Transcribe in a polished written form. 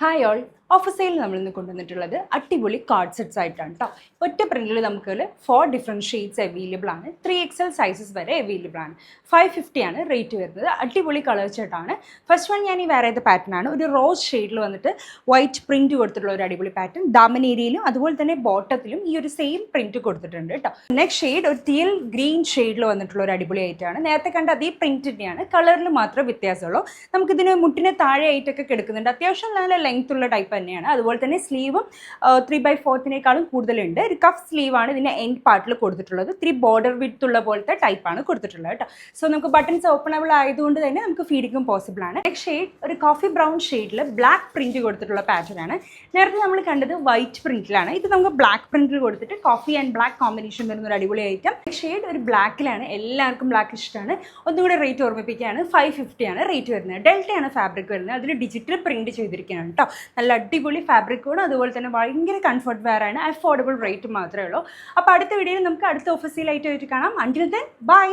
Hi all, ഓഫീസയിൽ നമ്മൾ ഇന്ന് കൊണ്ടുവന്നിട്ടുള്ളത് അടിപൊളി കാർഡ് സെറ്റ്സ് ആയിട്ടാണ് കേട്ടോ. ഒറ്റ പ്രിന്റിൽ നമുക്ക് 4 ഡിഫറെൻറ്റ് ഷെയ്ഡ്സ് അവൈലബിൾ ആണ്. 3XL സൈസസ് വരെ അവൈലബിൾ ആണ്. 550 ആണ് റേറ്റ് വരുന്നത്. അടിപൊളി കളർ സെറ്റാണ്. ഫസ്റ്റ് വൺ ഞാൻ ഈ വേറെ ഏത് പാറ്റേൺ ആണ്, ഒരു റോസ് ഷെയ്ഡിൽ വന്നിട്ട് വൈറ്റ് പ്രിന്റ് കൊടുത്തിട്ടുള്ള ഒരു അടിപൊളി പാറ്റേൺ. ദാമൻ ഏരിയയിലും അതുപോലെ തന്നെ ബോട്ടത്തിലും ഈ ഒരു സെയിം പ്രിന്റ് കൊടുത്തിട്ടുണ്ട് കേട്ടോ. നെക്സ്റ്റ് ഷെയ്ഡ് ഒരു ടീൽ ഗ്രീൻ ഷെയ്ഡിൽ വന്നിട്ടുള്ള ഒരു അടിപൊളി ആയിട്ടാണ്. നേരത്തെ കണ്ട അതേ പ്രിന്റ് തന്നെയാണ്, കളറിൽ മാത്രമേ വ്യത്യാസമുള്ളൂ. നമുക്കിതിന് മുട്ടിന് താഴെ ആയിട്ടൊക്കെ കിടക്കുന്നുണ്ട്. അത്യാവശ്യം നല്ല ലെങ്ത് ഉള്ള ടൈപ്പ് തന്നെയാണ്. അതുപോലെ തന്നെ സ്ലീവും 3/4 കൂടുതലുണ്ട്. ഒരു കഫ് സ്ലീവാണ് ഇതിൻ്റെ എൻഡ് പാർട്ടിൽ കൊടുത്തിട്ടുള്ളത്. 3 ബോർഡർ വിഡ്ത്ത് ഉള്ള പോലത്തെ ടൈപ്പാണ് കൊടുത്തിട്ടുള്ളത് കേട്ടോ. സോ നമുക്ക് ബട്ടൺസ് ഓപ്പണബിൾ ആയതുകൊണ്ട് തന്നെ നമുക്ക് ഫീഡിങ്ങും പോസിബിൾ ആണ്. നെക്സ്റ്റ് ഷെയ്ഡ് ഒരു കോഫി ബ്രൗൺ ഷെയ്ഡിൽ ബ്ലാക്ക് പ്രിന്റ് കൊടുത്തിട്ടുള്ള പാറ്റേൺ ആണ്. നേരത്തെ നമ്മൾ കണ്ടത് വൈറ്റ് പ്രിന്റിലാണ്. ഇത് നമുക്ക് ബ്ലാക്ക് പ്രിന്റിൽ കൊടുത്തിട്ട് കോഫി ആൻഡ് ബ്ലാക്ക് കോമ്പിനേഷൻ വരുന്ന ഒരു അടിപൊളി ഐറ്റം. ഷെയ്ഡ് ഒരു ബ്ലാക്കിലാണ്. എല്ലാവർക്കും ബ്ലാക്ക് ഇഷ്ടമാണ്. ഒന്നുകൂടെ റേറ്റ് ഓർമ്മിപ്പിക്കുകയാണ്. 550 ആണ് റേറ്റ് വരുന്നത്. ഡെൽറ്റയാണ് ഫാബ്രിക് വരുന്നത്. അതിൽ ഡിജിറ്റൽ പ്രിന്റ് ചെയ്തിരിക്കുകയാണ് കേട്ടോ. നല്ല അടിപൊളി ഫാബ്രിക്കോട് അതുപോലെ തന്നെ ഭയങ്കര കംഫർട്ട് വെയർ ആണ്. അഫോർഡബിൾ റേറ്റ് മാത്രമേ ഉള്ളൂ. അപ്പോൾ അടുത്ത വീഡിയോയിൽ നമുക്ക് അടുത്ത ഓഫീസിലായിട്ട് കാണാം. Until then bye.